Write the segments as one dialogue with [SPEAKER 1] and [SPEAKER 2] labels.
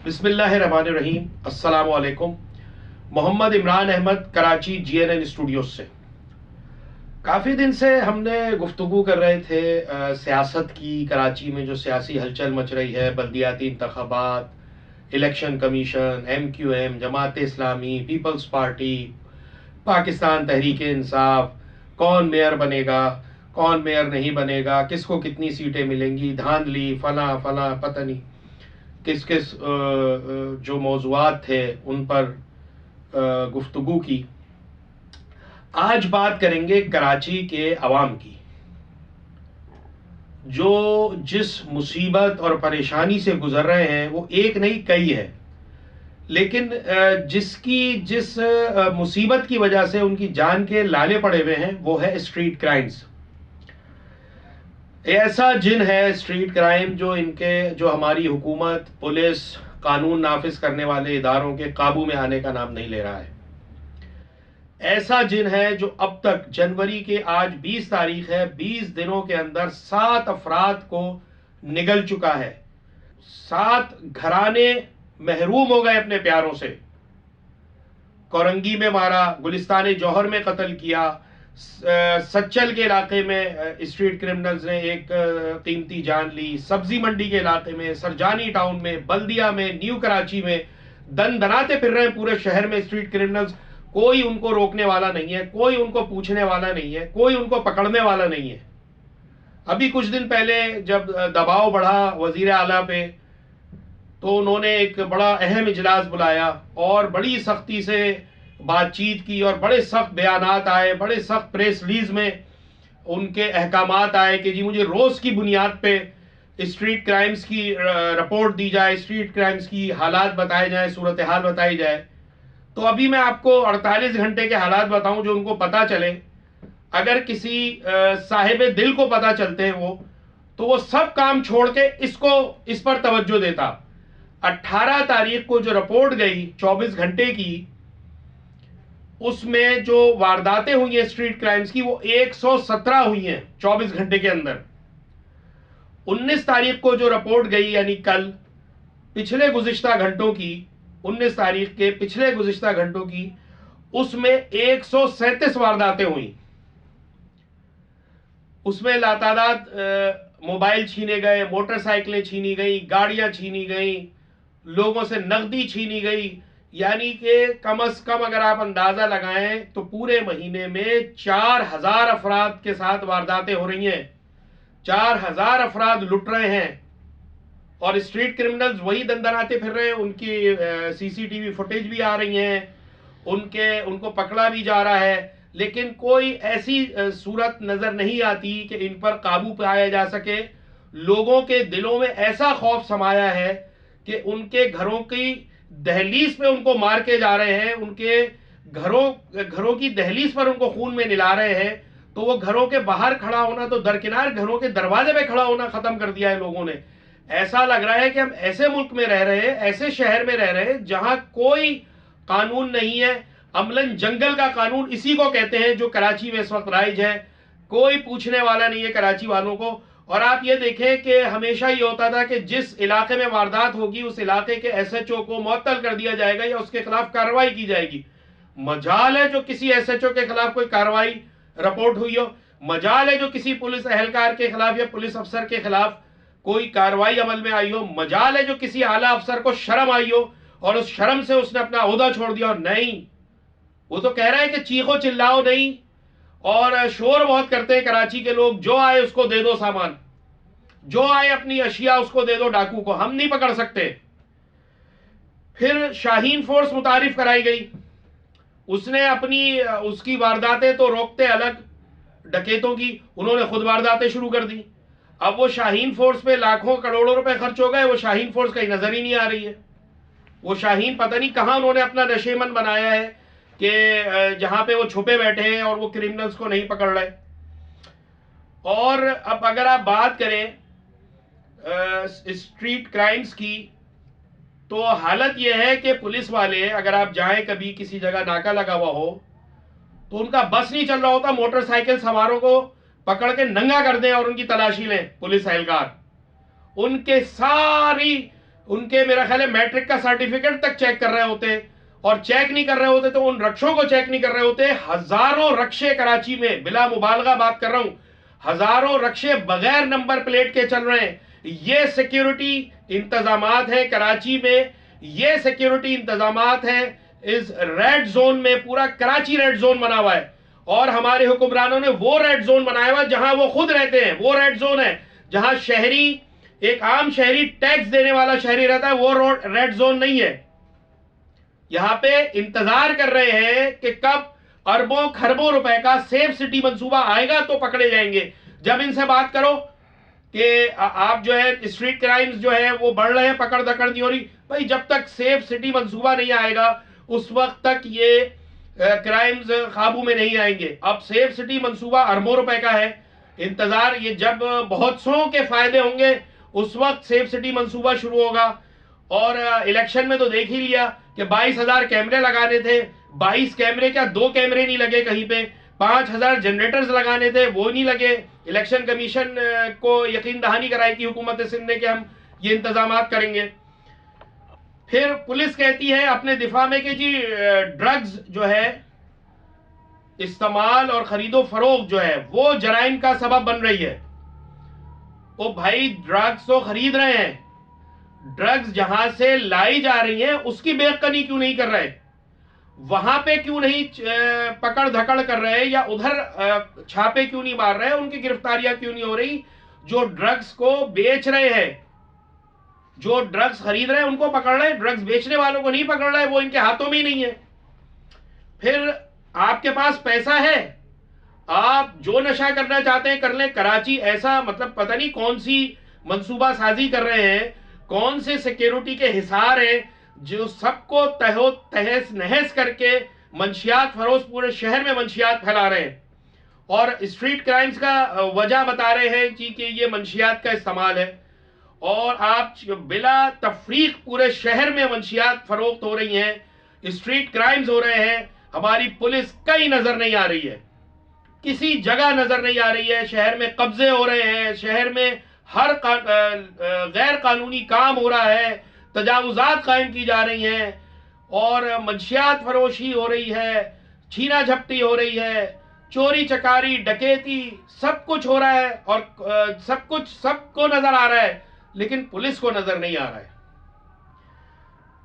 [SPEAKER 1] بسم اللہ الرحمن الرحیم۔ السلام علیکم۔ محمد عمران احمد، کراچی GNN اسٹوڈیوز سے۔ کافی دن سے ہم نے گفتگو کر رہے تھے سیاست کی، کراچی میں جو سیاسی ہلچل مچ رہی ہے، بلدیاتی انتخابات، election commission, MQM، Jamaat Islami, Peoples party, Pakistan Tehreek Insaf, کون میئر بنے گا، کون میئر نہیں بنے گا، کس کو کتنی سیٹیں ملیں گی، دھاندلی، فلاں فلاں، پتہ نہیں کس کس جو موضوعات تھے ان پر گفتگو کی۔ آج بات کریں گے کراچی کے عوام کی، جو جس مصیبت اور پریشانی سے گزر رہے ہیں وہ ایک نہیں کئی ہے، لیکن جس مصیبت کی وجہ سے ان کی جان کے لالے پڑے ہوئے ہیں وہ ہے اسٹریٹ کرائمز۔ ایسا جن ہے اسٹریٹ کرائم جو ہماری حکومت، پولیس، قانون نافذ کرنے والے اداروں کے قابو میں آنے کا نام نہیں لے رہا ہے۔ ایسا جن ہے جو اب تک جنوری کے آج 20 تاریخ ہے، 20 دنوں کے اندر 7 افراد کو نگل چکا ہے۔ 7 گھرانے محروم ہو گئے اپنے پیاروں سے۔ کورنگی میں مارا، گلستان جوہر میں قتل کیا، سچل کے علاقے میں اسٹریٹ کرمنلز نے ایک قیمتی جان لی، سبزی منڈی کے علاقے میں، سرجانی ٹاؤن میں، بلدیہ میں، نیو کراچی میں دن دناتے پھر رہے ہیں پورے شہر میں اسٹریٹ کرمنلز۔ کوئی ان کو روکنے والا نہیں ہے، کوئی ان کو پوچھنے والا نہیں ہے، کوئی ان کو پکڑنے والا نہیں ہے۔ ابھی کچھ دن پہلے جب دباؤ بڑھا وزیر اعلیٰ پہ، تو انہوں نے ایک بڑا اہم اجلاس بلایا اور بڑی سختی سے بات چیت کی، اور بڑے سخت بیانات آئے، بڑے سخت پریس ریلیز میں ان کے احکامات آئے کہ جی مجھے روز کی بنیاد پہ اسٹریٹ کرائمز کی رپورٹ دی جائے، اسٹریٹ کرائمز کی حالات بتائے جائیں، صورتحال بتائی جائے۔ تو ابھی میں آپ کو 48 گھنٹے کے حالات بتاؤں جو ان کو پتہ چلے، اگر کسی صاحب دل کو پتہ چلتے ہیں تو وہ سب کام چھوڑ کے اس پر توجہ دیتا۔ 18 تاریخ کو جو رپورٹ گئی 24 گھنٹے کی، اس میں جو وارداتیں ہوئی ہیں اسٹریٹ کرائمز کی وہ 117 ہوئی ہیں 24 گھنٹے کے اندر۔ 19 تاریخ کو جو رپورٹ گئی، یعنی کل، پچھلے گزشتہ گھنٹوں کی، 19 تاریخ کے پچھلے گزشتہ گھنٹوں کی، اس میں 137 وارداتیں ہوئیں۔ اس میں لاتعداد موبائل چھینے گئے، موٹر سائیکلیں چھینی گئیں، گاڑیاں چھینی گئیں، لوگوں سے نقدی چھینی گئی۔ یعنی کہ کم از کم اگر آپ اندازہ لگائیں تو پورے مہینے میں 4000 افراد کے ساتھ وارداتیں ہو رہی ہیں، 4000 افراد لٹ رہے ہیں، اور اسٹریٹ کرمنلز وہی دندناتے پھر رہے ہیں۔ ان کی CCTV فوٹیج بھی آ رہی ہیں، ان کو پکڑا بھی جا رہا ہے، لیکن کوئی ایسی صورت نظر نہیں آتی کہ ان پر قابو پایا جا سکے۔ لوگوں کے دلوں میں ایسا خوف سمایا ہے کہ ان کے گھروں کی دہلیز پہ ان کو مار کے جا رہے ہیں، ان کے گھروں کی دہلیز پر ان کو خون میں نلا رہے ہیں، تو وہ گھروں کے باہر کھڑا ہونا تو درکنار، گھروں کے دروازے پہ کھڑا ہونا ختم کر دیا ہے لوگوں نے۔ ایسا لگ رہا ہے کہ ہم ایسے ملک میں رہ رہے ہیں، ایسے شہر میں رہ رہے ہیں جہاں کوئی قانون نہیں ہے۔ عملاً جنگل کا قانون اسی کو کہتے ہیں جو کراچی میں اس وقت رائج ہے۔ کوئی پوچھنے والا نہیں ہے کراچی والوں کو۔ اور آپ یہ دیکھیں کہ ہمیشہ یہ ہوتا تھا کہ جس علاقے میں واردات ہوگی اس علاقے کے SHO کو معطل کر دیا جائے گا یا اس کے خلاف کارروائی کی جائے گی۔ مجال ہے جو کسی SHO کے خلاف کوئی کارروائی رپورٹ ہوئی ہو، مجال ہے جو کسی پولیس اہلکار کے خلاف یا پولیس افسر کے خلاف کوئی کارروائی عمل میں آئی ہو، مجال ہے جو کسی اعلیٰ افسر کو شرم آئی ہو اور اس شرم سے اس نے اپنا عہدہ چھوڑ دیا۔ اور نہیں، وہ تو کہہ رہا ہے کہ چیخو چلاؤ نہیں، اور شور بہت کرتے ہیں کراچی کے لوگ، جو آئے اس کو دے دو سامان، جو آئے اپنی اشیاء اس کو دے دو ڈاکو کو، ہم نہیں پکڑ سکتے۔ پھر شاہین فورس متعارف کرائی گئی، اس کی وارداتیں تو روکتے الگ، ڈکیتوں کی انہوں نے خود وارداتیں شروع کر دی۔ اب وہ شاہین فورس پہ لاکھوں کروڑوں روپے خرچ ہو گئے، وہ شاہین فورس کہیں نظر ہی نہیں آ رہی ہے۔ وہ شاہین پتہ نہیں کہاں انہوں نے اپنا نشیمن بنایا ہے کہ جہاں پہ وہ چھپے بیٹھے ہیں اور وہ کرمنلز کو نہیں پکڑ رہے۔ اور اب اگر آپ بات کریں اسٹریٹ کرائمز کی، تو حالت یہ ہے کہ پولیس والے، اگر آپ جائیں کبھی کسی جگہ ناکہ لگا ہوا ہو تو ان کا بس نہیں چل رہا ہوتا، موٹر سائیکل سواروں کو پکڑ کے ننگا کر دیں اور ان کی تلاشی لیں پولیس اہلکار۔ ان کے ساری ان کے میرا خیال ہے میٹرک کا سرٹیفکیٹ تک چیک کر رہے ہوتے، اور چیک نہیں کر رہے ہوتے تو ان رکشوں کو چیک نہیں کر رہے ہوتے. ہزاروں رکشے کراچی میں، بلا مبالغہ بات کر رہا ہوں، ہزاروں رکشے بغیر نمبر پلیٹ کے چل رہے ہیں. یہ سیکیورٹی انتظامات ہیں کراچی میں، یہ سیکیورٹی انتظامات ہیں اس ریڈ زون میں. پورا کراچی ریڈ زون بنا ہوا ہے، اور ہمارے حکمرانوں نے وہ ریڈ زون بنایا ہوا ہے جہاں وہ خود رہتے ہیں. وہ ریڈ زون ہے جہاں شہری، ایک عام شہری، ٹیکس دینے والا شہری رہتا ہے. وہ ریڈ زون نہیں ہے. یہاں پہ انتظار کر رہے ہیں کہ کب اربوں کھربوں روپے کا سیف سٹی منصوبہ آئے گا تو پکڑے جائیں گے. جب ان سے بات کرو کہ آپ جو ہے اسٹریٹ کرائمز جو ہے وہ بڑھ رہے ہیں، پکڑ دکڑ نہیں ہو رہی، بھائی جب تک سیف سٹی منصوبہ نہیں آئے گا اس وقت تک یہ کرائمز قابو میں نہیں آئیں گے. اب سیف سٹی منصوبہ اربوں روپے کا ہے، انتظار یہ جب بہت سو کے فائدے ہوں گے اس وقت سیف سٹی منصوبہ شروع ہوگا. اور الیکشن میں تو دیکھ ہی لیا کہ 22,000 کیمرے لگانے تھے، 22 کیمرے کیا 2 کیمرے نہیں لگے کہیں پہ. 5,000 جنریٹرز لگانے تھے، وہ نہیں لگے. الیکشن کمیشن کو یقین دہانی کرائی تھی حکومت سندھ نے کہ ہم یہ انتظامات کریں گے. پھر پولیس کہتی ہے اپنے دفاع میں کہ جی ڈرگز جو ہے استعمال اور خرید و فروخت جو ہے وہ جرائم کا سبب بن رہی ہے. وہ بھائی ڈرگز تو خرید رہے ہیں، ڈرگز جہاں سے لائی جا رہی ہیں اس کی بے کنی کیوں نہیں کر رہے؟ وہاں پہ کیوں نہیں پکڑ دھکڑ کر رہے، یا ادھر چھاپے کیوں نہیں مار رہے، ان کی گرفتاریاں کیوں نہیں ہو رہی؟ جو ڈرگز کو بیچ رہے ہیں، جو ڈرگز خرید رہے ہیں ان کو پکڑ رہے ہیں، ڈرگز بیچنے والوں کو نہیں پکڑ رہے، وہ ان کے ہاتھوں میں ہی نہیں ہے. پھر آپ کے پاس پیسہ ہے، آپ جو نشہ کرنا چاہتے ہیں کر لیں. کراچی ایسا مطلب پتہ نہیں کون سی منصوبہ سازی کر رہے ہیں، کون سے سیکیورٹی کے حصار ہیں جو سب کو تہس نہس کر کے منشیات فروش پورے شہر میں منشیات پھیلا رہے ہیں. اور اسٹریٹ کرائمز کا وجہ بتا رہے ہیں کہ یہ منشیات کا استعمال ہے. اور آپ بلا تفریق پورے شہر میں منشیات فروخت ہو رہی ہیں، اسٹریٹ کرائمز ہو رہے ہیں. ہماری پولیس کہیں نظر نہیں آ رہی ہے، کسی جگہ نظر نہیں آ رہی ہے. شہر میں قبضے ہو رہے ہیں، شہر میں ہر غیر قانونی کام ہو رہا ہے، تجاوزات قائم کی جا رہی ہیں، اور منشیات فروشی ہو رہی ہے، چھینا جھپٹی ہو رہی ہے، چوری چکاری ڈکیتی سب کچھ ہو رہا ہے. اور سب کچھ سب کو نظر آ رہا ہے لیکن پولیس کو نظر نہیں آ رہا ہے.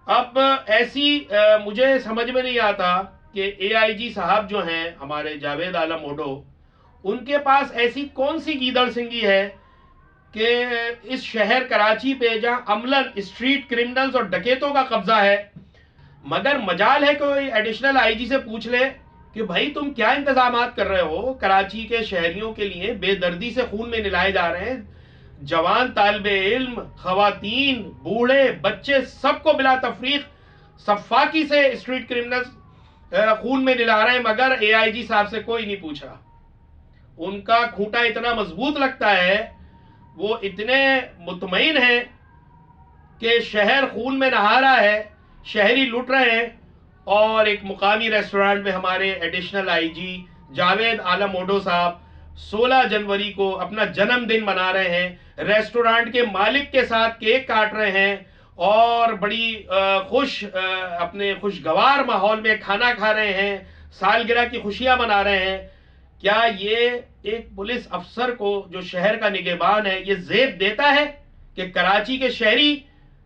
[SPEAKER 1] اب ایسی مجھے سمجھ میں نہیں آتا کہ اے آئی جی صاحب جو ہیں ہمارے جاوید عالم اوڈو، ان کے پاس ایسی کون سی گیدڑ سنگی ہے کہ اس شہر کراچی پہ جہاں عملاً اسٹریٹ کرمنلز اور ڈکیتوں کا قبضہ ہے، مگر مجال ہے کوئی ایڈیشنل آئی جی سے پوچھ لے کہ بھائی تم کیا انتظامات کر رہے ہو کراچی کے شہریوں کے لیے؟ بے دردی سے خون میں نلائے جا رہے ہیں، جوان طالب علم، خواتین، بوڑھے، بچے، سب کو بلا تفریق صفاقی سے اسٹریٹ کرمنلز خون میں نلا رہے ہیں، مگر اے آئی جی صاحب سے کوئی نہیں پوچھا. ان کا کھوٹا اتنا مضبوط لگتا ہے، وہ اتنے مطمئن ہیں کہ شہر خون میں نہا رہا ہے، شہری لٹ رہے ہیں. اور ایک مقامی ریسٹورانٹ میں ہمارے ایڈیشنل آئی جی جاوید عالم اوڈو صاحب 16 جنوری کو اپنا جنم دن منا رہے ہیں، ریسٹورانٹ کے مالک کے ساتھ کیک کاٹ رہے ہیں اور بڑی اپنے خوشگوار ماحول میں کھانا کھا رہے ہیں، سالگرہ کی خوشیاں منا رہے ہیں. کیا یہ ایک پولیس افسر کو جو شہر کا نگہبان ہے یہ زیب دیتا ہے کہ کراچی کے شہری،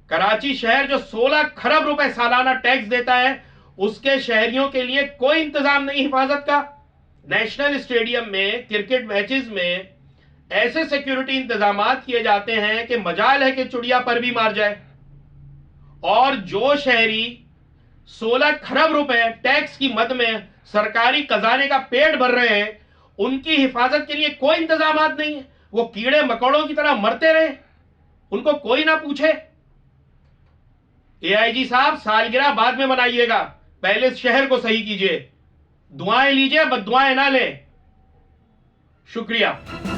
[SPEAKER 1] کراچی شہر جو 16 کھرب روپے سالانہ ٹیکس دیتا ہے، اس کے شہریوں کے لیے کوئی انتظام نہیں حفاظت کا؟ نیشنل اسٹیڈیم میں کرکٹ میچز میں ایسے سیکیورٹی انتظامات کیے جاتے ہیں کہ مجال ہے کہ چڑیا پر بھی مار جائے. اور جو شہری 16 کھرب روپے ٹیکس کی مد میں سرکاری خزانے کا پیٹ بھر رہے ہیں، ان کی حفاظت کے لیے کوئی انتظامات نہیں ہے. وہ کیڑے مکوڑوں کی طرح مرتے رہے، ان کو کوئی نہ پوچھے. اے آئی جی صاحب سالگرہ بعد میں منائیے گا، پہلے اس شہر کو صحیح کیجئے. دعائیں لیجئے، بد دعائیں نہ لیں. شکریہ.